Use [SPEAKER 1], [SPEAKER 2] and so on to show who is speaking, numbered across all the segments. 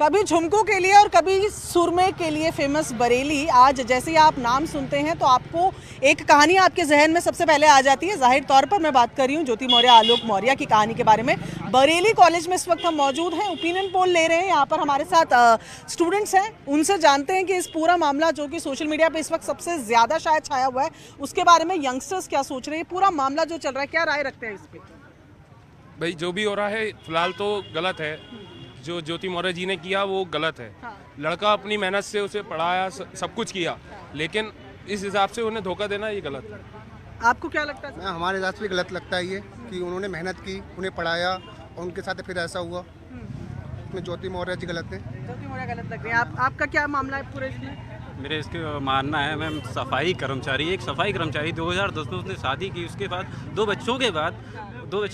[SPEAKER 1] कभी झुमकों के लिए और कभी सुरमे के लिए फेमस बरेली। आज जैसे ही आप नाम सुनते हैं तो आपको एक कहानी आपके जहन में सबसे पहले आ जाती है। जाहिर तौर पर मैं बात कर रही हूँ ज्योति मौर्य, आलोक मौर्य की कहानी के बारे में। बरेली कॉलेज में इस वक्त हम मौजूद हैं, ओपिनियन पोल ले रहे हैं। यहाँ पर हमारे साथ स्टूडेंट्स हैं, उनसे जानते हैं कि इस पूरा मामला जो कि सोशल मीडिया पर इस वक्त सबसे ज़्यादा शायद छाया हुआ है, उसके बारे में यंगस्टर्स क्या सोच रहे हैं, पूरा मामला जो चल रहा है, क्या राय रखते हैं इस पर?
[SPEAKER 2] भाई जो भी हो रहा है फिलहाल तो गलत है। जो ज्योति मौर्य जी ने किया वो गलत है।
[SPEAKER 1] हाँ।
[SPEAKER 2] लड़का अपनी मेहनत से उसे पढ़ाया, सब कुछ किया, लेकिन इस हिसाब से उन्हें धोखा देना ये गलत है।
[SPEAKER 1] आपको क्या लगता है?
[SPEAKER 3] हमारे हिसाब से गलत लगता है ये कि उन्होंने मेहनत की, उन्हें पढ़ाया और उनके साथ फिर ऐसा हुआ। इसमें ज्योति मौर्य जी गलत है।
[SPEAKER 1] ज्योति मौर्य गलत लग रही है। आपका क्या मामला है पूरे इसमें?
[SPEAKER 4] मेरे इसके मानना है, मैम सफाई कर्मचारी, एक सफाई कर्मचारी 2010 में उसने शादी की, उसके बाद दो बच्चे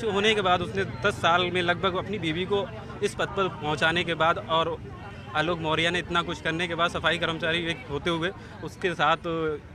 [SPEAKER 4] होने के बाद उसने 10 साल में लगभग अपनी बीवी को इस पद पर पहुंचाने के बाद और आलोक मौर्य ने इतना कुछ करने के बाद सफाई कर्मचारी एक होते हुए उसके साथ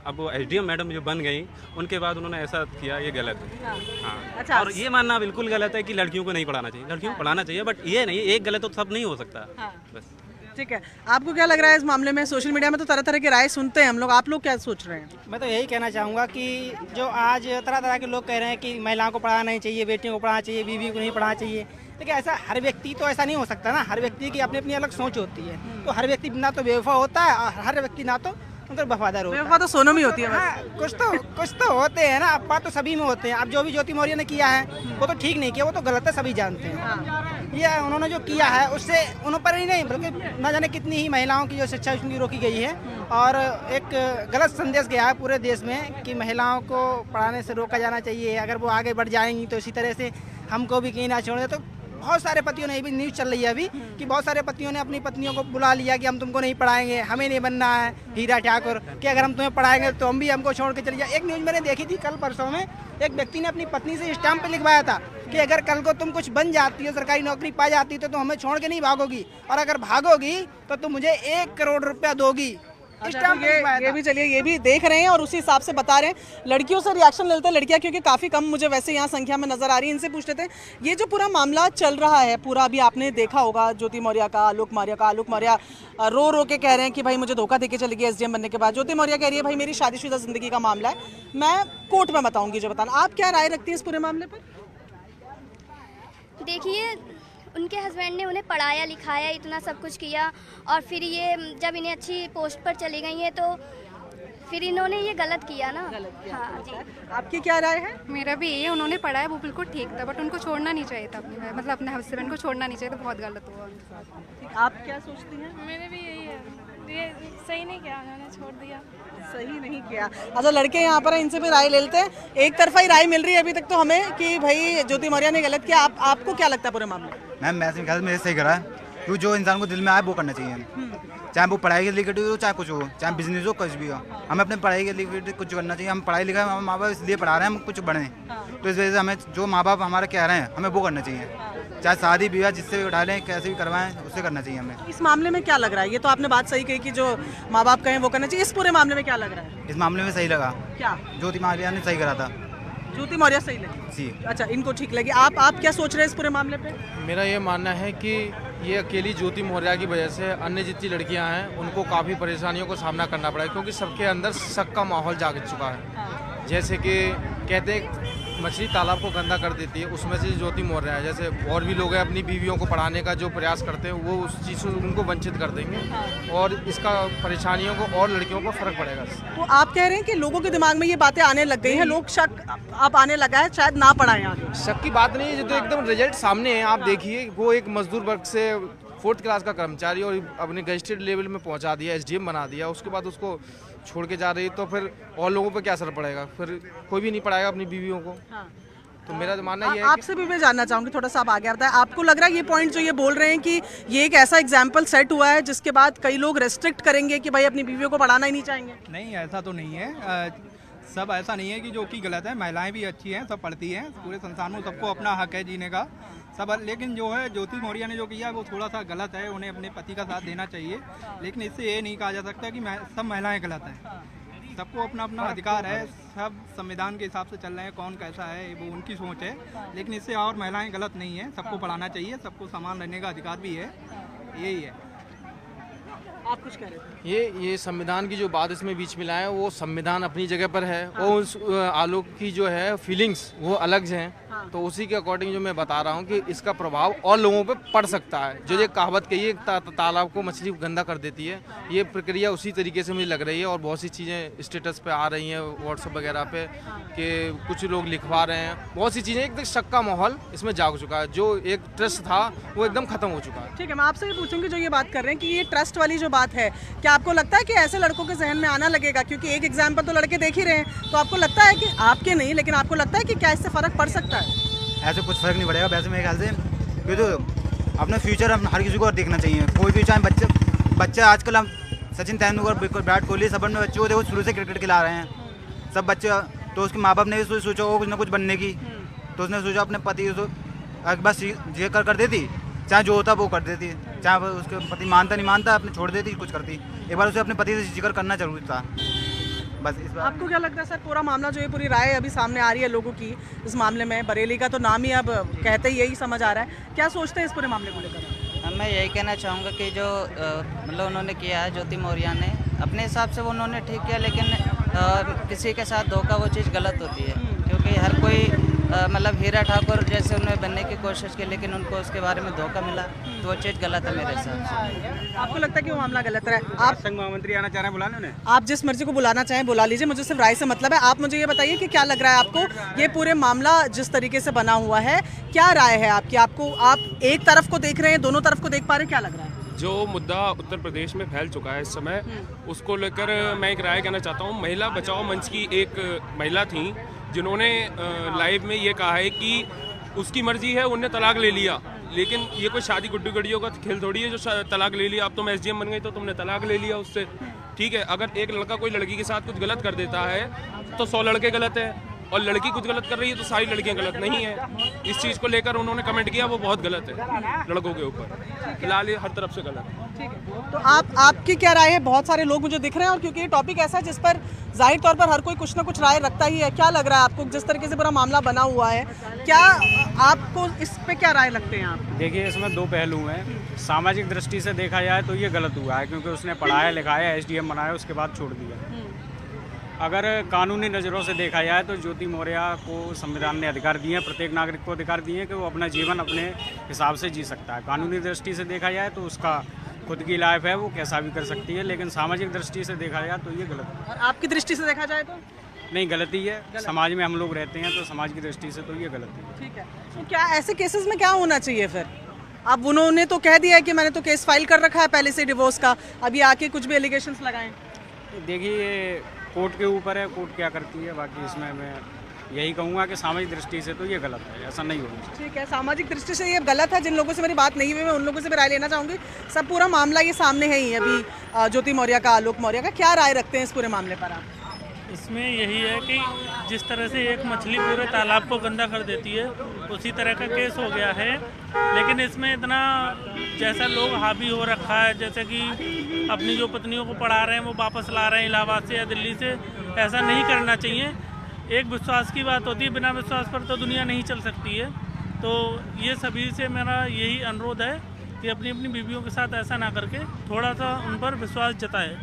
[SPEAKER 4] अब वो एसडीएम मैडम जो बन गई, उनके बाद उन्होंने ऐसा किया, ये गलत है। हाँ।
[SPEAKER 1] अच्छा।
[SPEAKER 4] और ये मानना बिल्कुल गलत है कि लड़कियों को नहीं पढ़ाना चाहिए। लड़कियों को पढ़ाना चाहिए, बट ये नहीं, एक गलत तो सब नहीं हो सकता।
[SPEAKER 1] हाँ।
[SPEAKER 4] बस
[SPEAKER 1] ठीक है, आपको क्या लग रहा है इस मामले में? सोशल मीडिया में तो तरह तरह की राय सुनते हैं हम लोग, आप लोग क्या सोच रहे हैं?
[SPEAKER 5] मैं तो यही कहना चाहूँगा कि जो आज तरह तरह के लोग कह रहे हैं कि महिलाओं को पढ़ाना नहीं चाहिए, बेटियों को पढ़ाना चाहिए, बीवी को नहीं पढ़ाना चाहिए, लेकिन ऐसा हर व्यक्ति तो ऐसा नहीं हो सकता ना। हर व्यक्ति की अपनी अपनी अलग सोच होती है। तो हर व्यक्ति ना तो बेवफा होता है और हर व्यक्ति ना तो मतलब वफादार होता है।
[SPEAKER 1] बेवफा तो सोनम ही होती है बस।
[SPEAKER 5] हाँ, कुछ तो होते हैं ना, अप्पा तो सभी में होते हैं। अब जो भी ज्योति मौर्य ने किया है वो तो ठीक नहीं किया, वो तो गलत है, सभी जानते हैं। ये उन्होंने जो किया है उससे उन पर ही नहीं बल्कि न जाने कितनी ही महिलाओं की जो शिक्षा उनकी रोकी गई है और एक गलत संदेश गया है पूरे देश में कि महिलाओं को पढ़ाने से रोका जाना चाहिए। अगर वो आगे बढ़ जाएंगी तो इसी तरह से हमको भी कहीं ना छोड़। तो बहुत सारे पतियों ने, ये भी न्यूज़ चल रही है अभी कि बहुत सारे पतियों ने अपनी पत्नियों को बुला लिया कि हम तुमको नहीं पढ़ाएंगे, हमें नहीं बनना है हीरा ठाकुर, कि अगर हम तुम्हें पढ़ाएंगे तो हम भी हमको छोड़ के चले जाए। एक न्यूज़ मैंने देखी थी कल परसों में, एक व्यक्ति ने अपनी पत्नी से स्टैम्प पे लिखवाया था कि अगर कल को तुम कुछ बन जाती हो, सरकारी नौकरी पा जाती हो, तो तुम हमें छोड़ के नहीं भागोगी, और अगर भागोगी तो तुम मुझे 1 करोड़ रुपया दोगी।
[SPEAKER 1] अच्छा, तो ये भी चलिए, ये भी देख रहे हैं और उसी हिसाब से बता रहे हैं। लड़कियों से रिएक्शन लेते हैं, लड़कियां क्योंकि काफ़ी कम मुझे वैसे यहाँ संख्या में नजर आ रही है, इनसे पूछ लेते हैं। ये जो पूरा मामला चल रहा है पूरा, अभी आपने देखा होगा ज्योति मौर्य का, आलोक मौर्य रो रो के कह रहे हैं कि भाई मुझे धोखा देके चली गई एसडीएम बनने के बाद। ज्योति मौर्य कह रही है भाई मेरी शादीशुदा जिंदगी का मामला है, मैं कोर्ट में बताऊंगी जो बताना। आप क्या राय रखती है इस पूरे मामले पर?
[SPEAKER 6] देखिए, उनके हस्बैंड ने उन्हें पढ़ाया लिखाया, इतना सब कुछ किया, और फिर ये जब इन्हें अच्छी पोस्ट पर चली गई हैं तो फिर इन्होंने ये गलत किया ना। हाँ जी।
[SPEAKER 1] आपकी क्या राय है?
[SPEAKER 7] मेरा भी यही है, उन्होंने पढ़ाया वो बिल्कुल ठीक था, बट उनको छोड़ना नहीं चाहिए था मतलब अपने हस्बैंड को छोड़ना नहीं चाहिए था, बहुत गलत हुआ उनके साथ।
[SPEAKER 1] आप क्या सोचती हैं?
[SPEAKER 8] मैंने भी यही है, ये सही नहीं किया, उन्होंने छोड़ दिया।
[SPEAKER 1] सही नहीं किया। अच्छा, लड़के यहाँ पर इनसे भी राय ले लेते हैं। एक तरफा ही राय मिल रही है अभी तक तो हमें कि भाई ज्योति मौर्य ने गलत किया। आपको क्या लगता है पूरे मामले?
[SPEAKER 9] मैम मेरे ख्याल में सही करा है, क्योंकि जो इंसान को दिल में आए वो करना चाहिए, चाहे वो पढ़ाई के रिलेटेड हो, चाहे कुछ हो, चाहे बिजनेस हो, कुछ भी हो। हमें अपने पढ़ाई के रिलेटेड कुछ करना चाहिए। हम पढ़ाई लिखाई हम माँ बाप इसलिए पढ़ा रहे हैं हम कुछ बढ़ें, तो इस वजह से हमें जो माँ बाप हमारे कह रहे हैं हमें वो करना चाहिए। चाहे शादी विवाह जिससे भी उठा लें, कैसे भी करवाएं, उससे करना चाहिए हमें।
[SPEAKER 1] इस मामले में क्या लग रहा है? ये तो आपने बात सही कही कि जो माँ बाप कहें वो करना चाहिए। इस पूरे मामले में क्या लग रहा है?
[SPEAKER 9] इस मामले में सही लगा,
[SPEAKER 1] क्या
[SPEAKER 9] ज्योति मौर्य ने सही करा था।
[SPEAKER 1] ज्योति मौर्य सही लगी
[SPEAKER 9] जी।
[SPEAKER 1] अच्छा, इनको ठीक लगी। आप क्या सोच रहे हैं इस पूरे मामले पे?
[SPEAKER 10] मेरा ये मानना है कि ये अकेली ज्योति मौर्य की वजह से अन्य जितनी लड़कियां हैं उनको काफ़ी परेशानियों का सामना करना पड़ा है, क्योंकि सबके अंदर शक का माहौल जाग चुका है। जैसे कि कहते हैं मछली तालाब को गंदा कर देती है, उसमें से ज्योति मौर्य है। जैसे और भी लोग हैं अपनी बीवियों को पढ़ाने का जो प्रयास करते हैं वो उस चीज़ से उनको वंचित कर देंगे और इसका परेशानियों को और लड़कियों को फर्क पड़ेगा।
[SPEAKER 1] तो आप कह रहे हैं कि लोगों के दिमाग में ये बातें आने लग गई हैं, लोग शक आप आने लगा है शायद ना पढ़ाएं आगे।
[SPEAKER 10] शक की बात नहीं है, जो तो एकदम रिजल्ट सामने है। आप देखिए, वो एक मजदूर वर्ग से 4th क्लास का कर्मचारी और अपने गजिस्ट्रेट लेवल में पहुंचा दिया, एसडीएम बना दिया, उसके बाद उसको छोड़ के जा रही, तो फिर और लोगों पर क्या असर पड़ेगा? फिर कोई भी नहीं पढ़ाएगा अपनी बीवियों को। तो मेरा तो मानना ये है।
[SPEAKER 1] आपसे भी मैं जानना चाहूंगी, थोड़ा सा आप आगे बताएं, आपको लग रहा है ये पॉइंट जो ये बोल रहे हैं कि ये एक ऐसा एग्जाम्पल सेट हुआ है जिसके बाद कई लोग रेस्ट्रिक्ट करेंगे कि भाई अपनी बीवियों को पढ़ाना ही नहीं चाहेंगे?
[SPEAKER 11] नहीं, ऐसा तो नहीं है। सब ऐसा नहीं है कि जो कि गलत है। महिलाएं भी अच्छी हैं, सब पढ़ती हैं, पूरे संसार में सबको अपना हक है जीने का सब। लेकिन जो है ज्योति मौर्य ने जो किया वो थोड़ा सा गलत है, उन्हें अपने पति का साथ देना चाहिए। लेकिन इससे ये नहीं कहा जा सकता कि सब महिलाएं गलत हैं। सबको अपना अपना अधिकार है, सब संविधान के हिसाब से चल रहे हैं, कौन कैसा है वो उनकी सोच है। लेकिन इससे और महिलाएं गलत नहीं है, सबको पढ़ाना चाहिए, सबको समान रहने का अधिकार भी है, यही है।
[SPEAKER 1] आप कुछ कह रहे थे।
[SPEAKER 10] ये संविधान की जो बात इसमें बीच में लाए हैं, वो संविधान अपनी जगह पर है और उस आलोक की जो है फीलिंग्स वो अलग हैं। तो उसी के अकॉर्डिंग जो मैं बता रहा हूँ कि इसका प्रभाव और लोगों पे पड़ सकता है। जो ये कहावत कही है, तालाब को मछली गंदा कर देती है, ये प्रक्रिया उसी तरीके से मुझे लग रही है। और बहुत सी चीज़ें स्टेटस पे आ रही हैं व्हाट्सएप वगैरह पे कि कुछ लोग लिखवा रहे हैं, बहुत सी चीज़ें, एकदम शक का माहौल इसमें जाग चुका है। जो एक ट्रस्ट था वो एकदम खत्म हो चुका है।
[SPEAKER 1] ठीक है, मैं आपसे ये पूछूंगी, जो ये बात कर रहे हैं कि ये ट्रस्ट वाली जो बात है, क्या आपको लगता है कि ऐसे लड़कों के जहन में आना लगेगा? क्योंकि एक एग्जाम्पल तो लड़के देख ही रहे हैं, तो आपको लगता है कि आपके नहीं, लेकिन आपको लगता है कि क्या इससे फर्क पड़ सकता है?
[SPEAKER 9] ऐसे कुछ फर्क नहीं पड़ेगा वैसे मेरे ख्याल से, क्योंकि तो अपना फ्यूचर हम हर किसी को देखना चाहिए। कोई भी चाहे बच्चे आजकल हम सचिन तेंदुलकर, विराट कोहली, सब अपने बच्चों को देखो शुरू से क्रिकेट खिला रहे हैं सब बच्चे। तो उसके माँ बाप ने भी सोचा हो कुछ ना कुछ बनने की, तो उसने सोचा अपने पति को बस ये कर देती, चाहे जो होता वो कर देती, चाहे उसके पति मानता नहीं मानता, अपने छोड़ देती, कुछ करती। एक बार उसे अपने पति से जिक्र करना जरूरी था बस। इस बार
[SPEAKER 1] आपको क्या लगता है सर, पूरा मामला जो है, पूरी राय अभी सामने आ रही है लोगों की इस मामले में, बरेली का तो नाम ही अब कहते ही यही समझ आ रहा है, क्या सोचते हैं इस पूरे मामले को लेकर?
[SPEAKER 12] मैं यही कहना चाहूँगा कि जो मतलब उन्होंने किया है ज्योति मौर्य ने, अपने हिसाब से वो उन्होंने ठीक किया, लेकिन किसी के साथ धोखा वो चीज़ गलत होती है। क्योंकि हर कोई मतलब हीरा ठाकुर जैसे उन्होंने बनने की कोशिश की, लेकिन उनको उसके बारे में धोखा मिला, तो वो चीज़ गलत है मेरे हिसाब से।
[SPEAKER 1] आपको लगता है कि वो मामला गलत है? आप
[SPEAKER 9] संघ महामंत्री आना चाह रहे हैं, बुलाने उन्हें?
[SPEAKER 1] आप जिस मर्जी को बुलाना चाहें बुला लीजिए, मुझे सिर्फ राय से मतलब है। आप मुझे ये बताइए कि क्या लग रहा है आपको, ये पूरे मामला जिस तरीके से बना हुआ है, क्या राय है आपकी? आपको, आप एक तरफ को देख रहे हैं, दोनों तरफ को देख पा रहे हैं, क्या लग रहा है?
[SPEAKER 2] जो मुद्दा उत्तर प्रदेश में फैल चुका है इस समय, उसको लेकर मैं एक राय कहना चाहता हूँ। महिला बचाओ मंच की एक महिला थी जिन्होंने लाइव में ये कहा है कि उसकी मर्जी है, उन्हें तलाक ले लिया, लेकिन ये कोई शादी गुड्डी गड्डियों का खेल थोड़ी है जो तलाक ले लिया। अब तुम एसडीएम बन गई तो तुमने तलाक ले लिया उससे, ठीक है। अगर एक लड़का कोई लड़की के साथ कुछ गलत कर देता है तो 100 लड़के गलत है, और लड़की कुछ गलत कर रही है तो सारी लड़कियां गलत नहीं है। इस चीज़ को लेकर उन्होंने कमेंट किया, वो बहुत गलत है लड़कों के ऊपर, फिलहाल ये हर तरफ से गलत है।
[SPEAKER 1] ठीक है, तो आपकी क्या राय है? बहुत सारे लोग मुझे दिख रहे हैं, और क्योंकि ये टॉपिक ऐसा है जिस पर जाहिर तौर पर हर कोई कुछ ना कुछ राय रखता ही है। क्या लग रहा है आपको, जिस तरीके से पूरा मामला बना हुआ है, क्या आपको इस पे क्या राय लगते हैं आप?
[SPEAKER 13] देखिए, इसमें दो पहलू हैं। सामाजिक दृष्टि से देखा जाए तो ये गलत हुआ है, क्योंकि उसने पढ़ाया लिखाया, एसडीएम बनाया, उसके बाद छोड़ दिया। अगर कानूनी नज़रों से देखा जाए तो ज्योति मौर्य को संविधान ने अधिकार दिए हैं, प्रत्येक नागरिक को अधिकार दिए हैं कि वो अपना जीवन अपने हिसाब से जी सकता है। कानूनी दृष्टि से देखा जाए तो उसका खुद की लाइफ है, वो कैसा भी कर सकती है, लेकिन सामाजिक दृष्टि से देखा जाए तो ये गलत है।
[SPEAKER 1] और आपकी दृष्टि से देखा जाए तो
[SPEAKER 13] नहीं, गलती है। समाज में हम लोग रहते हैं तो समाज की दृष्टि से तो ये गलत है।
[SPEAKER 1] ठीक है, तो क्या ऐसे केसेस में क्या होना चाहिए फिर? अब उन्होंने तो कह दिया है कि मैंने तो केस फाइल कर रखा है पहले से डिवोर्स का, अभी आके कुछ भी एलिगेशंस लगाएं।
[SPEAKER 13] देखिए, कोर्ट के ऊपर है, कोर्ट क्या करती है। बाकी इसमें मैं यही कहूँगा कि सामाजिक दृष्टि से तो ये गलत है, ऐसा नहीं होना चाहिए।
[SPEAKER 1] ठीक है, सामाजिक दृष्टि से ये गलत है। जिन लोगों से मेरी बात नहीं हुई, मैं उन लोगों से भी राय लेना चाहूँगी। सब पूरा मामला ये सामने है ही अभी, ज्योति मौर्य का, आलोक मौर्य का, क्या राय रखते हैं इस पूरे मामले पर आप?
[SPEAKER 14] इसमें यही है कि जिस तरह से एक मछली पूरे तालाब को गंदा कर देती है, उसी तरह का केस हो गया है। लेकिन इसमें इतना जैसा लोग हावी हो रखा है, जैसे कि अपनी जो पत्नियों को पढ़ा रहे हैं वो वापस ला रहे हैं इलाहाबाद से या दिल्ली से, ऐसा नहीं करना चाहिए। एक विश्वास की बात होती है, बिना विश्वास पर तो दुनिया नहीं चल सकती है। तो ये सभी से मेरा यही अनुरोध है कि अपनी अपनी बीवियों के साथ ऐसा ना करके थोड़ा सा उन पर विश्वास जताए।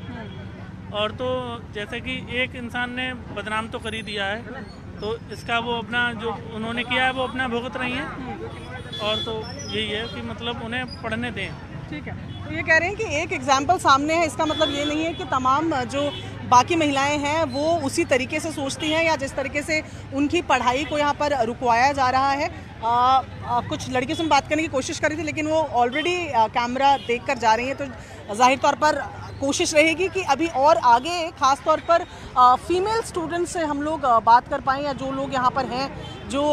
[SPEAKER 14] और तो जैसे कि एक इंसान ने बदनाम तो कर ही दिया है, तो इसका वो अपना जो उन्होंने किया है वो अपना भुगत रही हैं। और तो यही है कि मतलब उन्हें पढ़ने दें।
[SPEAKER 1] ठीक है, तो ये कह रहे हैं कि एक एग्जाम्पल सामने है, इसका मतलब ये नहीं है कि तमाम जो बाकी महिलाएं हैं वो उसी तरीके से सोचती हैं, या जिस तरीके से उनकी पढ़ाई को यहाँ पर रुकवाया जा रहा है। कुछ लड़कियों से बात करने की कोशिश करी थी, लेकिन वो ऑलरेडी कैमरा देखकर जा रही हैं, तो जाहिर तौर पर कोशिश रहेगी कि अभी और आगे खास तौर पर फीमेल स्टूडेंट से हम लोग बात कर पाएँ, या जो लोग यहाँ पर हैं जो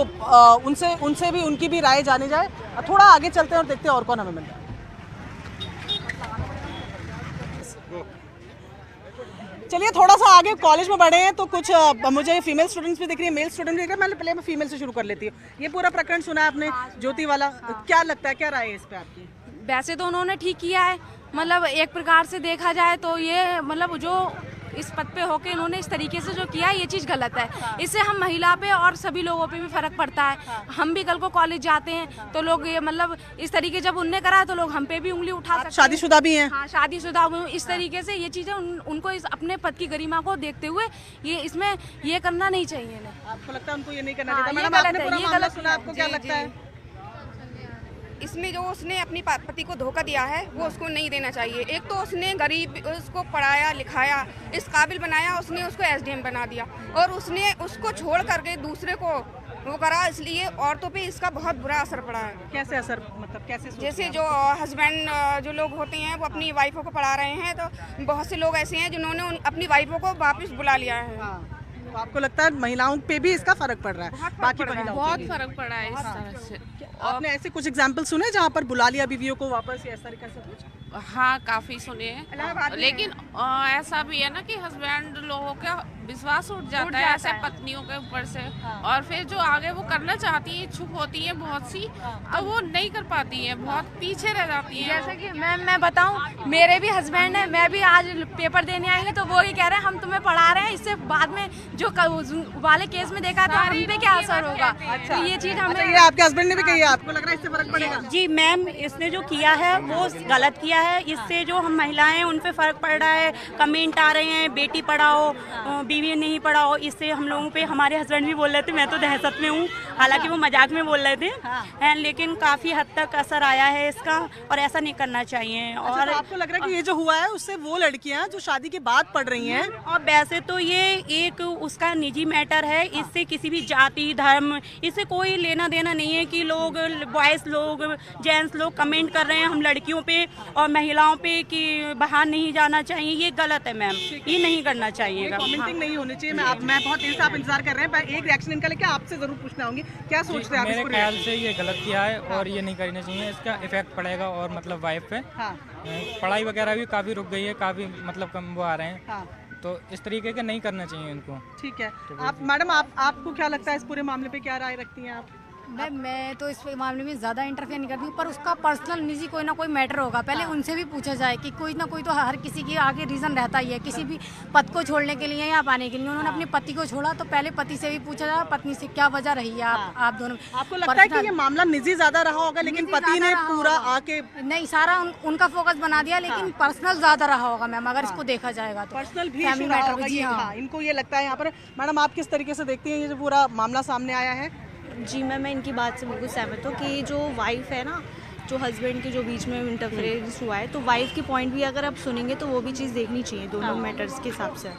[SPEAKER 1] उनसे भी उनकी भी राय जानी जाए। थोड़ा आगे चलते हैं और देखते हैं और कौन हमें मिलता है। चलिए थोड़ा सा आगे कॉलेज में बढ़े हैं, तो कुछ मुझे फीमेल स्टूडेंट्स भी दिख रही है, मेल स्टूडेंट भी दिख रहा है। पहले मैं फीमेल से शुरू कर लेती हूँ। ये पूरा प्रकरण सुना है आपने ज्योति वाला, क्या लगता है, क्या राय है इस पे आपकी?
[SPEAKER 15] वैसे तो उन्होंने ठीक किया है, मतलब एक प्रकार से देखा जाए तो ये मतलब जो इस पद पे होके इन्होंने इस तरीके से जो किया है ये चीज़ गलत है। इससे हम महिला पे और सभी लोगों पे भी फर्क पड़ता है। हम भी कल को कॉलेज जाते हैं तो लोग ये मतलब इस तरीके जब उनने करा तो लोग हम पे भी उंगली उठा सकते हैं।
[SPEAKER 1] शादीशुदा भी हैं?
[SPEAKER 15] हाँ, शादीशुदा हूँ। इस तरीके से ये चीज़ें उनको इस अपने पद की गरिमा को देखते हुए ये इसमें ये करना नहीं चाहिए इन्हें।
[SPEAKER 1] आपको लगता है उनको ये नहीं करना
[SPEAKER 15] हाँ,
[SPEAKER 1] चाहिए?
[SPEAKER 15] ये
[SPEAKER 1] मैडम,
[SPEAKER 15] गलत
[SPEAKER 1] आपने
[SPEAKER 15] है,
[SPEAKER 1] पूरा
[SPEAKER 15] ये
[SPEAKER 1] मामला
[SPEAKER 15] गलत
[SPEAKER 1] सुना, आपको क्या लगता है?
[SPEAKER 16] इसमें जो उसने अपनी पति को धोखा दिया है वो उसको नहीं देना चाहिए। एक तो उसने गरीब उसको पढ़ाया लिखाया, इस काबिल बनाया, उसने उसको एसडीएम बना दिया और उसने उसको छोड़ करके दूसरे को वो करा, इसलिए औरतों पे इसका बहुत बुरा असर पड़ा है।
[SPEAKER 1] कैसे असर, मतलब कैसे?
[SPEAKER 16] जैसे जो हस्बैंड जो लोग होते हैं वो अपनी वाइफों को पढ़ा रहे हैं, तो बहुत से लोग ऐसे हैं जिन्होंने अपनी वाइफों को वापस बुला लिया है।
[SPEAKER 1] तो आपको लगता है महिलाओं पे भी इसका फर्क पड़ रहा है? बाकी महिलाओं
[SPEAKER 8] बहुत
[SPEAKER 1] पे भी?
[SPEAKER 8] फर्क पड़ा है इस तरह से।
[SPEAKER 1] आपने ऐसे कुछ एग्जाम्पल सुने जहाँ पर बुला लिया बीवियों को वापस, या इस तरीके से कुछ?
[SPEAKER 8] हाँ, काफ़ी सुने हैं, लेकिन ऐसा भी है ना कि हस्बैंड लोगों का विश्वास उठ जाता है ऐसे पत्नियों के ऊपर से, और फिर जो आगे वो करना चाहती है, इच्छुक होती है बहुत सी, तो वो नहीं कर पाती है, बहुत पीछे रह जाती है।
[SPEAKER 15] जैसे कि मैं बताऊं, मेरे भी हस्बैंड है, मैं भी आज पेपर देने आई हूँ तो वो ही कह रहे हैं हम तुम्हें पढ़ा रहे हैं, इससे बाद में जो वाले केस में देखा था हम पे क्या असर होगा। तो ये चीज़ हमें,
[SPEAKER 1] ये आपके हस्बैंड ने भी कही है, आपको लग रहा है इससे फर्क पड़ेगा?
[SPEAKER 17] जी मैम, इसने जो किया है वो गलत किया है। इससे जो हम महिलाएं उन पे फर्क पड़ रहा है, कमेंट आ रहे हैं बेटी पढ़ाओ बीवी नहीं पढ़ाओ, इससे हम लोगों पे, हमारे हस्बैंड भी बोल रहे थे, मैं तो दहशत में हूँ, हालांकि वो मजाक में बोल रहे थे, लेकिन काफ़ी हद तक असर आया है इसका और ऐसा नहीं करना चाहिए। और
[SPEAKER 1] तो आपको लग रहा है कि ये जो हुआ है उससे वो लड़कियां जो शादी के बाद पढ़ रही हैं,
[SPEAKER 17] और वैसे तो ये एक उसका निजी मैटर है, इससे किसी भी जाति धर्म इससे कोई लेना देना नहीं है कि लोग बॉयज लोग जेंट्स लोग कमेंट कर रहे हैं हम लड़कियों पे और महिलाओं पे कि बाहर नहीं जाना चाहिए, ये गलत है मैम, ये नहीं करना चाहिए।
[SPEAKER 1] कमेंटिंग नहीं होनी चाहिए। मैं बहुत देर से आप इंतजार कर रहे हैं, एक रिएक्शन इनका लेके आपसे जरूर पूछना होंगी, क्या सोचते हैं आप?
[SPEAKER 18] मेरे ख्याल से ये गलत किया है और ये नहीं करना चाहिए, इसका इफेक्ट पड़ेगा और मतलब वाइफ पे। पढ़ाई वगैरह भी काफ़ी रुक गई है, काफ़ी मतलब कम वो आ रहे हैं, तो इस तरीके के नहीं करना चाहिए इनको।
[SPEAKER 1] ठीक है, आप मैडम आपको क्या लगता है इस पूरे मामले पे, क्या राय रखती हैं आप?
[SPEAKER 15] मैं तो इस मामले में ज़्यादा इंटरफेयर नहीं करती हूँ, पर उसका पर्सनल निजी कोई ना कोई मैटर होगा, पहले उनसे भी पूछा जाए कि कोई ना कोई तो हर किसी की आगे रीज़न रहता ही है, किसी भी पद को छोड़ने के लिए या पाने के लिए। उन्होंने अपने पति को छोड़ा तो पहले पति से भी पूछा जाए पत्नी से क्या वजह रही है। आप दोनों,
[SPEAKER 1] आपको लगता है कि ये मामला निजी ज़्यादा रहा होगा, लेकिन पति ने पूरा आके
[SPEAKER 15] नहीं सारा उनका फोकस बना दिया, लेकिन पर्सनल ज़्यादा रहा होगा मैम, अगर इसको देखा जाएगा तो
[SPEAKER 1] पर्सनल भी मैटर जी। हाँ, इनको ये लगता है यहाँ पर। मैडम, आप किस तरीके से देखती हैं ये जो पूरा मामला सामने आया है?
[SPEAKER 19] जी मैम, मैं इनकी बात से बिल्कुल सहमत हूँ कि जो वाइफ है ना, जो हस्बैंड के जो बीच में इंटरफेरेंस हुआ है, तो वाइफ की पॉइंट भी अगर आप सुनेंगे तो वो भी चीज़ देखनी चाहिए दोनों मैटर्स के हिसाब से।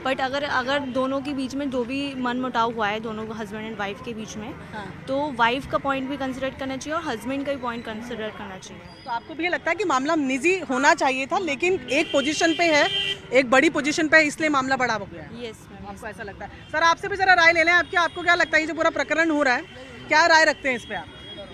[SPEAKER 19] बट अगर दोनों के बीच में जो भी मन मुटाव हुआ है दोनों हस्बैंड एंड वाइफ के बीच में, तो वाइफ का पॉइंट भी कंसिडर करना चाहिए और हस्बैंड का भी पॉइंट कंसिडर करना चाहिए।
[SPEAKER 1] तो आपको भी ये लगता है कि मामला निजी होना चाहिए था, लेकिन एक पोजीशन पे है, एक बड़ी पोजीशन पे है, इसलिए मामला बड़ा हो गया?
[SPEAKER 19] यस मैम,
[SPEAKER 1] आपको ऐसा लगता है? सर, आपसे भी जरा राय ले लें, आपको क्या लगता है ये जो पूरा प्रकरण हो रहा है, क्या राय रखते हैं इस पे आप?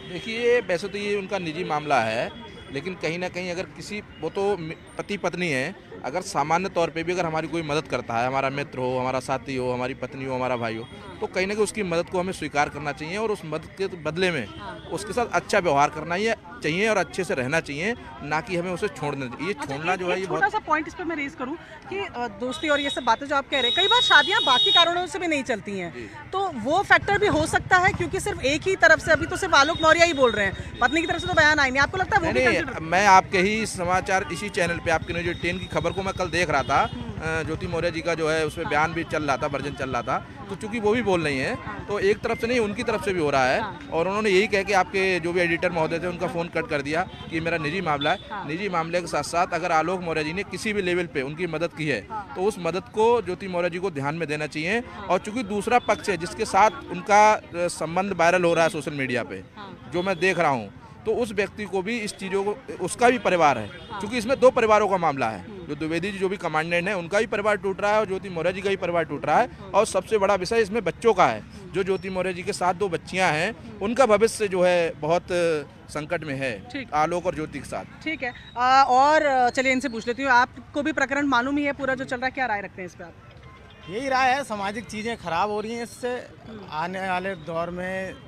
[SPEAKER 20] देखिए, वैसे तो ये उनका निजी मामला है, लेकिन कहीं ना कहीं अगर किसी, वो तो पति पत्नी है, अगर सामान्य तौर पे भी अगर हमारी कोई मदद करता है, हमारा मित्र हो, हमारा साथी हो, हमारी पत्नी हो, हमारा भाई हो, तो कहीं ना कहीं उसकी मदद को हमें स्वीकार करना चाहिए और उस मदद के बदले में उसके साथ अच्छा व्यवहार करना चाहिए और अच्छे से रहना चाहिए, ना कि हमें उसे छोड़ना चाहिए। ये छोड़ना जो है ये
[SPEAKER 1] छोटा सा पॉइंट इस पर मैं रेज करूं कि दोस्ती और ये सब बातें जो आप कह रहे हैं, कई बार शादियां बाकी कारणों से भी नहीं चलती हैं, तो वो फैक्टर भी हो सकता है, क्योंकि सिर्फ एक ही तरफ से, अभी तो सिर्फ आलोक मौर्य ही बोल रहे हैं, पत्नी की तरफ से तो बयान आई नहीं। आपको लगता है वो भी?
[SPEAKER 20] मैं आपके ही समाचार इसी चैनल पे आपके न्यूज़ 18 की खबर को मैं कल देख रहा था, ज्योति मौर्य जी का जो है उसमें बयान भी चल रहा था, वर्जन चल रहा था, तो चूंकि वो भी बोल रही हैं, तो एक तरफ से नहीं उनकी तरफ से भी हो रहा है, और उन्होंने यही कह के आपके जो भी एडिटर महोदय थे उनका फ़ोन कट कर दिया कि मेरा निजी मामला है। निजी मामले के साथ साथ अगर आलोक मौर्य जी ने किसी भी लेवल पे उनकी मदद की है, तो उस मदद को ज्योति मौर्य जी को ध्यान में देना चाहिए। और चूंकि दूसरा पक्ष है जिसके साथ उनका संबंध वायरल हो रहा है सोशल मीडिया पे, जो मैं देख रहा हूँ, तो उस व्यक्ति को भी इस चीज़ों को, उसका भी परिवार है, क्योंकि इसमें दो परिवारों का मामला है, जो द्विवेदी जी जो भी कमांडेंट है उनका भी परिवार टूट रहा है और ज्योति मौर्य जी का भी परिवार टूट रहा है, और सबसे बड़ा विषय इसमें बच्चों का है। जो ज्योति मौर्य जी के साथ दो बच्चियां हैं, उनका भविष्य जो है बहुत संकट में है, आलोक और ज्योति के साथ।
[SPEAKER 1] ठीक है, और चलिए इनसे पूछ लेती हूँ, आपको भी प्रकरण मालूम ही है पूरा जो चल रहा है, क्या राय रखते हैं इस पर आप?
[SPEAKER 21] यही राय है, सामाजिक चीज़ें खराब हो रही हैं इससे, आने वाले दौर में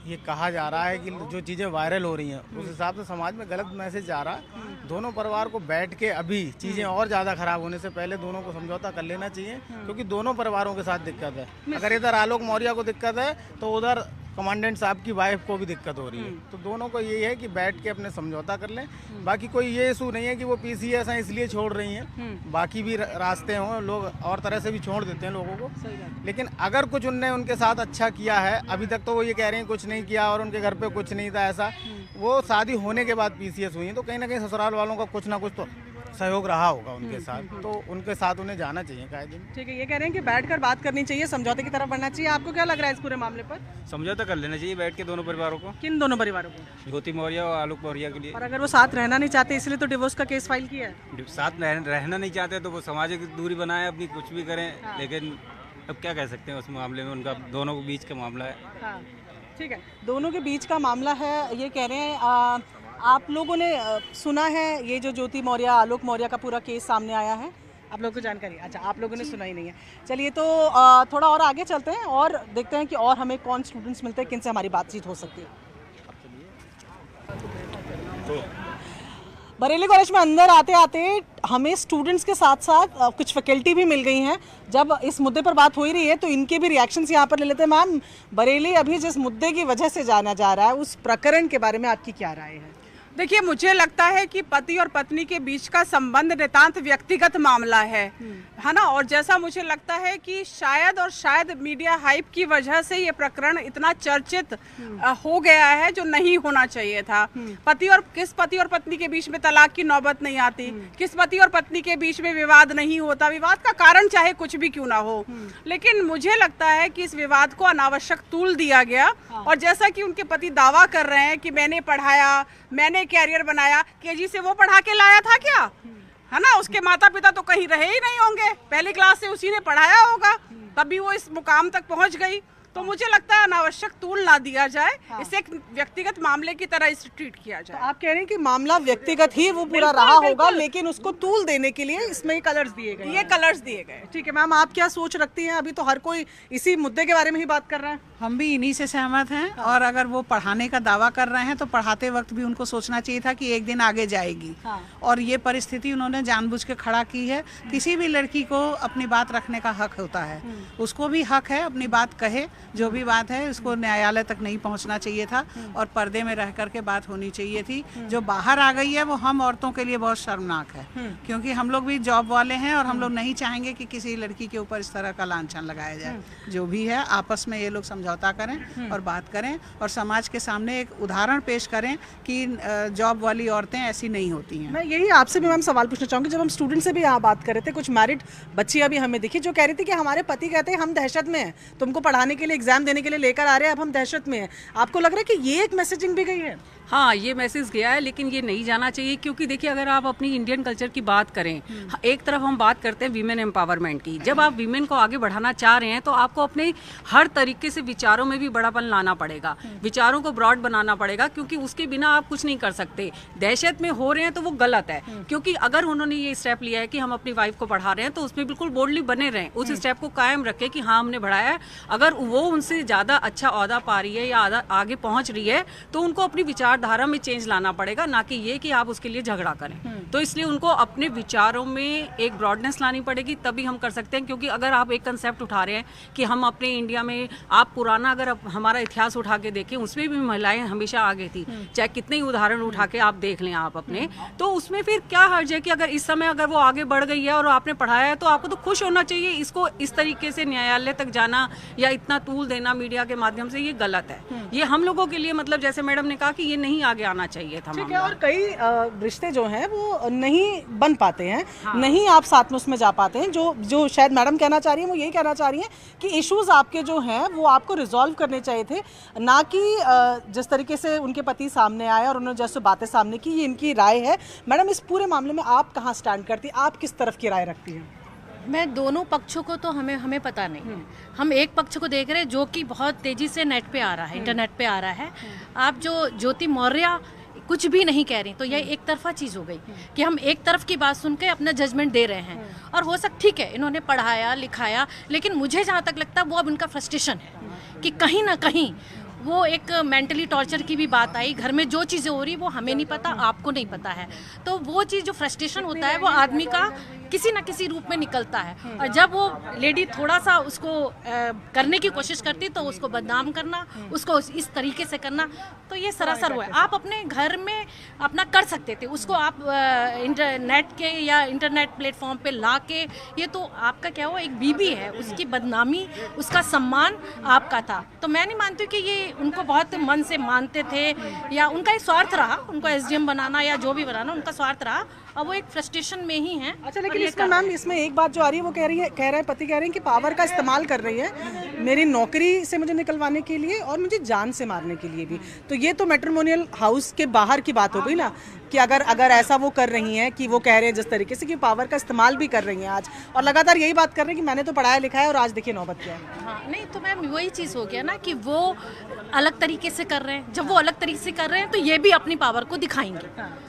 [SPEAKER 21] ये कहा जा रहा है कि जो चीज़ें वायरल हो रही हैं उस हिसाब से समाज में गलत मैसेज जा रहा है। दोनों परिवार को बैठ के अभी चीज़ें और ज़्यादा खराब होने से पहले दोनों को समझौता कर लेना चाहिए, क्योंकि दोनों परिवारों के साथ दिक्कत है। अगर इधर आलोक मौर्य को दिक्कत है तो उधर कमांडेंट साहब की वाइफ को भी दिक्कत हो रही है। तो दोनों को यही है कि बैठ के अपने समझौता कर लें। बाकी कोई ये इशू नहीं है कि वो PCS हैं इसलिए छोड़ रही हैं, बाकी भी रास्ते हों, लोग और तरह से भी छोड़ देते हैं लोगों को। लेकिन अगर कुछ उनने उनके साथ अच्छा किया है, अभी तक तो वो ये कह रहे हैं कुछ नहीं किया और उनके घर पे कुछ नहीं था, ऐसा वो शादी होने के बाद PCS हुई है, तो कहीं ना कहीं ससुराल वालों का कुछ ना कुछ तो सहयोग रहा होगा उनके साथ, तो उनके साथ उन्हें जाना चाहिए कायदे में।
[SPEAKER 1] ठीक है, ये कह रहे हैं कि बैठकर बात करनी चाहिए, समझौते की तरफ बढ़ना चाहिए। आपको क्या लग रहा है इस पूरे मामले पर?
[SPEAKER 4] समझौता कर लेना चाहिए बैठ के दोनों परिवारों को।
[SPEAKER 1] किन दोनों परिवारों को?
[SPEAKER 4] ज्योति मौर्य और आलोक मौर्य के लिए।
[SPEAKER 1] और अगर वो साथ रहना नहीं चाहते इसलिए तो डिवोर्स का केस फाइल किया है।
[SPEAKER 4] साथ रहना नहीं चाहते तो वो सामाजिक दूरी बनाए अपनी, कुछ भी करें, लेकिन अब क्या कह सकते हैं उस मामले में, उनका दोनों के बीच का मामला है।
[SPEAKER 1] ठीक है, दोनों के बीच का मामला है, ये कह रहे हैं। आप लोगों ने सुना है ये जो ज्योति मौर्य आलोक मौर्य का पूरा केस सामने आया है, आप लोगों को जानकारी? अच्छा, आप लोगों ने सुना ही नहीं है। चलिए तो थोड़ा और आगे चलते हैं और देखते हैं कि और हमें कौन स्टूडेंट्स मिलते हैं, किनसे हमारी बातचीत हो सकती है। बरेली कॉलेज में अंदर आते आते हमें स्टूडेंट्स के साथ साथ कुछ फैकल्टी भी मिल गई हैं। जब इस मुद्दे पर बात हो ही रही है तो इनके भी रिएक्शंस यहाँ पर ले लेते हैं। मैम, बरेली अभी जिस मुद्दे की वजह से जाना जा रहा है उस प्रकरण के बारे में आपकी क्या राय है?
[SPEAKER 22] देखिए, मुझे लगता है कि पति और पत्नी के बीच का संबंध नितांत व्यक्तिगत मामला है ना। और जैसा मुझे लगता है कि शायद मीडिया हाइप की वजह से ये प्रकरण इतना चर्चित हो गया है, जो नहीं होना चाहिए था। किस पति और पत्नी के बीच में तलाक की नौबत नहीं आती, किस पति और पत्नी के बीच में विवाद नहीं होता, विवाद का कारण चाहे कुछ भी क्यों ना हो। लेकिन मुझे लगता है कि इस विवाद को अनावश्यक तूल दिया गया। और जैसा कि उनके पति दावा कर रहे हैं कि मैंने पढ़ाया, मैंने कैरियर बनाया, केजी से वो पढ़ा के लाया था क्या, है ना? उसके माता पिता तो कहीं रहे ही नहीं होंगे, पहली क्लास से उसी ने पढ़ाया होगा, तभी वो इस मुकाम तक पहुंच गई। तो मुझे लगता है अनावश्यक तूल ना दिया जाए, इसे एक व्यक्तिगत मामले की तरह इसे ट्रीट किया जाए।
[SPEAKER 1] तो आप कह रहे हैं कि मामला व्यक्तिगत ही वो पूरा रहा होगा, लेकिन उसको तूल देने के लिए इसमें कलर्स दिए गए।
[SPEAKER 22] ये कलर्स दिए गए।
[SPEAKER 1] ठीक है मैम, आप क्या सोच रखती हैं? अभी तो हर कोई इसी मुद्दे के बारे में ही बात कर रहा है।
[SPEAKER 23] हम भी इन्हीं से सहमत हैं। और अगर वो पढ़ाने का दावा कर रहे हैं तो पढ़ाते वक्त भी उनको सोचना चाहिए था कि एक दिन आगे जाएगी। और ये परिस्थिति उन्होंने जानबूझ के खड़ा की है। किसी भी लड़की को अपनी बात रखने का हक होता है, उसको भी हक है अपनी बात कहे, जो भी बात है उसको न्यायालय तक नहीं पहुंचना चाहिए था और पर्दे में रह करके बात होनी चाहिए थी। जो बाहर आ गई है वो हम औरतों के लिए बहुत शर्मनाक है, क्योंकि हम लोग भी जॉब वाले हैं और हम लोग नहीं चाहेंगे कि किसी लड़की के ऊपर इस तरह का लांछन लगाया जाए। जो भी है आपस में ये लोग समझौता करें और बात करें और समाज के सामने एक उदाहरण पेश करें कि जॉब वाली औरतें ऐसी नहीं होती हैं।
[SPEAKER 1] मैं यही आपसे भी मैम सवाल पूछना चाहूँगी। जब हम स्टूडेंट से भी यहाँ बात कर रहे थे, कुछ मैरिड बच्चियाँ भी हमें दिखी जो कह रही थी कि हमारे पति कहते हैं हम दहशत में हैं, तुमको पढ़ाने के लिए एग्जाम देने के लिए लेकर आ रहे हैं, अब हम दहशत में हैं। आपको लग रहा है कि ये एक मैसेजिंग भी गई है?
[SPEAKER 24] हाँ, ये मैसेज गया है, लेकिन ये नहीं जाना चाहिए। क्योंकि देखिए, अगर आप अपनी इंडियन कल्चर की बात करें, एक तरफ हम बात करते हैं वीमेन एम्पावरमेंट की। जब आप वीमेन को आगे बढ़ाना चाह रहे हैं तो आपको अपने हर तरीके से विचारों में भी बड़ापन लाना पड़ेगा, विचारों को ब्रॉड बनाना पड़ेगा, क्योंकि उसके बिना आप कुछ नहीं कर सकते। दहशत में हो रहे हैं तो वो गलत है, क्योंकि अगर उन्होंने ये स्टेप लिया है कि हम अपनी वाइफ को पढ़ा रहे हैं तो उसमें बिल्कुल बोल्डली बने रहें, उस स्टेप को कायम रखें कि हाँ हमने बढ़ाया है। अगर वो उनसे ज़्यादा अच्छा ओहदा पा रही है या आगे पहुँच रही है तो उनको अपनी विचारधारा में चेंज लाना पड़ेगा, ना कि ये कि आप उसके लिए झगड़ा करें। तो इसलिए उनको अपने विचारों में एक ब्रॉडनेस लानी पड़ेगी, तभी हम कर सकते हैं। क्योंकि अगर आप एक कंसेप्ट उठा रहे हैं कि हम अपने इंडिया में, आप पुराना अगर हमारा इतिहास उठा के देखें, उसमें भी महिलाएं हमेशा आगे थी, चाहे कितने ही उदाहरण उठा के आप देख लें आप अपने, तो उसमें फिर क्या हर्ज है कि अगर इस समय अगर वो आगे बढ़ गई है और आपने पढ़ाया है तो आपको तो खुश होना चाहिए। इसको इस तरीके से न्यायालय तक जाना या इतना तूल देना मीडिया के माध्यम से, ये गलत है। ये हम लोगों के लिए, मतलब जैसे मैडम ने कहा कि ये नहीं आगे आना चाहिए था।
[SPEAKER 1] ठीक है, और कई रिश्ते जो हैं वो नहीं बन पाते हैं, नहीं आप साथ में उसमें जा पाते हैं। जो शायद मैडम कहना चाह रही हैं वो यही कहना चाह रही हैं कि इश्यूज आपके जो हैं वो आपको रिजॉल्व करने चाहिए थे, ना कि जिस तरीके से उनके पति सामने आए और उन्होंने जैसे बातें सामने की, ये इनकी राय है। मैडम, इस पूरे मामले में आप कहाँ स्टैंड करती हैं, आप किस तरफ की राय रखती हैं?
[SPEAKER 25] मैं दोनों पक्षों को तो हमें पता नहीं, हम एक पक्ष को देख रहे हैं जो कि बहुत तेजी से नेट पे आ रहा है, इंटरनेट पे आ रहा है। आप जो ज्योति मौर्य कुछ भी नहीं कह रही, तो यह एक तरफा चीज़ हो गई कि हम एक तरफ की बात सुन के अपना जजमेंट दे रहे हैं। और हो सकता, ठीक है, इन्होंने पढ़ाया लिखाया, लेकिन मुझे जहाँ तक लगता है वो अब उनका फ्रस्ट्रेशन है कि कहीं ना कहीं वो एक मेंटली टॉर्चर की भी बात आई। घर में जो चीज़ें हो रही वो हमें नहीं पता, आपको नहीं पता है, तो वो चीज़ जो फ्रस्ट्रेशन होता है वो आदमी का किसी ना किसी रूप में निकलता है। और जब वो लेडी थोड़ा सा उसको करने की कोशिश करती तो उसको बदनाम करना, उसको इस तरीके से करना, तो ये सरासर हुआ है। आप अपने घर में अपना कर सकते थे, उसको आप इंटरनेट के या इंटरनेट प्लेटफॉर्म पे ला के, ये तो आपका क्या हुआ, एक बीबी है, उसकी बदनामी, उसका सम्मान आपका था। तो मैं नहीं मानती कि ये उनको बहुत मन से मानते थे या उनका एक स्वार्थ रहा, उनको एसडीएम बनाना या जो भी बनाना उनका स्वार्थ रहा, अब वो एक फ्रस्ट्रेशन में ही है।
[SPEAKER 1] अच्छा, लेकिन इसमें मैम इसमें एक बात जो आ रही है वो कह रहे हैं पति कह रहे हैं कि पावर का इस्तेमाल कर रही है मेरी नौकरी से मुझे निकलवाने के लिए और मुझे जान से मारने के लिए भी। तो ये तो मैट्रिमोनियल हाउस के बाहर की बात हो गई ना, कि अगर ऐसा वो कर रही हैं कि वो कह रहे हैं जिस तरीके से कि पावर का इस्तेमाल भी कर रही हैं आज, और लगातार यही बात कर रही हैं कि मैंने तो पढ़ाया लिखा है और आज देखिए नौबत क्या है।
[SPEAKER 25] हाँ, नहीं तो मैम वही चीज़ हो गया ना कि वो अलग तरीके से कर रहे हैं। जब वो अलग तरीके से कर रहे हैं तो ये भी अपनी पावर को दिखाएंगे।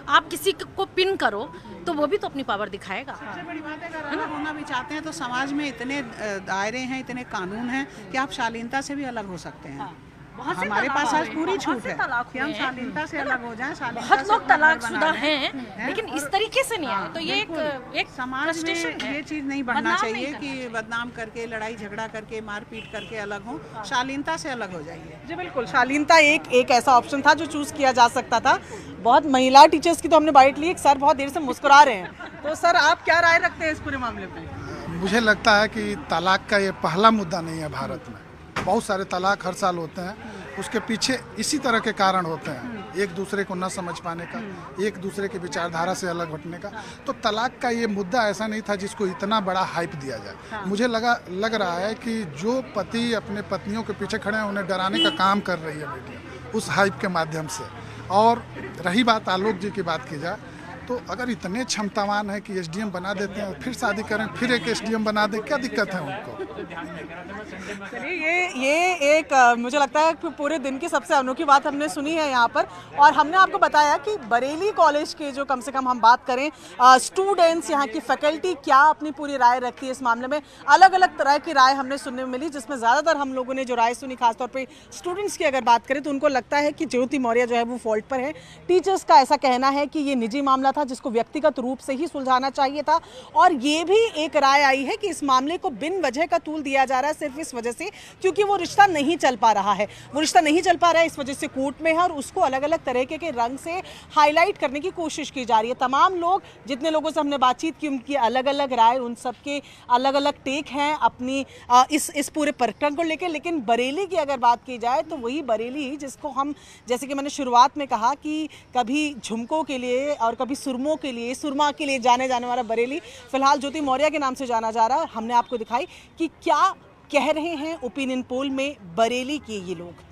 [SPEAKER 25] आप किसी को पिन करो तो वो भी तो अपनी पावर दिखाएगा।
[SPEAKER 23] सबसे बड़ी बात है, अगर अलग होना भी चाहते हैं तो समाज में इतने दायरे हैं, इतने कानून हैं कि आप शालीनता से भी अलग हो सकते हैं। हमारे पास आज पूरी छूट है कि हम शालीनता से अलग हो जाएं।
[SPEAKER 25] बहुत लोग तलाकशुदा हैं लेकिन इस तरीके से नहीं आए, तो ये एक
[SPEAKER 23] समाज में ये चीज़ नहीं बढ़ना चाहिए कि बदनाम करके, लड़ाई झगड़ा करके, मारपीट करके अलग हो। शालीनता से अलग हो जाइए।
[SPEAKER 1] जी बिल्कुल, शालीनता एक ऐसा ऑप्शन था जो चूज़ किया जा सकता था। बहुत महिला टीचर्स की तो हमने बाइट ली, एक सर बहुत देर से मुस्कुरा रहे हैं, तो सर आप क्या राय रखते हैं इस पूरे मामले पे?
[SPEAKER 3] मुझे लगता है कि तलाक का ये पहला मुद्दा नहीं है भारत में। बहुत सारे तलाक हर साल होते हैं, उसके पीछे इसी तरह के कारण होते हैं, एक दूसरे को न समझ पाने का, एक दूसरे की विचारधारा से अलग हटने का। तो तलाक का ये मुद्दा ऐसा नहीं था जिसको इतना बड़ा हाइप दिया जाए। मुझे लग रहा है कि जो पति अपने पत्नियों के पीछे खड़े हैं उन्हें डराने का काम कर रही है मीडिया उस हाइप के माध्यम से। और रही बात आलोक जी की बात की जाए तो अगर इतने क्षमतावान है कि एसडीएम बना देते हैं, फिर शादी करें, फिर एक एसडीएम बना दें, क्या दिक्कत है उनको?
[SPEAKER 1] चलिए, ये एक मुझे लगता है कि पूरे दिन की सबसे अनोखी बात हमने सुनी है यहाँ पर। और हमने आपको बताया कि बरेली कॉलेज के जो कम से कम हम बात करें स्टूडेंट्स, यहाँ की फैकल्टी क्या अपनी पूरी राय रखती है इस मामले में। अलग अलग तरह की राय हमने सुनने में मिली, जिसमें ज़्यादातर हम लोगों ने जो राय सुनी, खासतौर पर स्टूडेंट्स की अगर बात करें तो उनको लगता है कि ज्योति मौर्य जो है वो फॉल्ट पर है। टीचर्स का ऐसा कहना है कि ये निजी मामला था जिसको व्यक्तिगत रूप से ही सुलझाना चाहिए था। और ये भी एक राय आई है कि इस मामले को बिन वजह का तूल दिया जा रहा है सिर्फ इस वजह से क्योंकि वो रिश्ता नहीं चल पा रहा है। वो रिश्ता नहीं चल पा रहा है इस वजह से कोर्ट में है और उसको अलग अलग तरीके के रंग से हाईलाइट करने की कोशिश की जा रही है। तमाम लोग, जितने लोगों से हमने बातचीत की, उनकी अलग अलग राय, उन सबके अलग अलग टेक हैं अपनी इस पूरे प्रकरण को लेकर। लेकिन बरेली की अगर बात की जाए तो वही बरेली जिसको हम, जैसे कि मैंने शुरुआत में कहा कि कभी झुमकों के लिए और कभी सुरमा के लिए जाने वाला बरेली फिलहाल ज्योति मौर्य के नाम से जाना जा रहा है। हमने आपको दिखाई कि क्या कह रहे हैं ओपिनियन पोल में बरेली के ये लोग।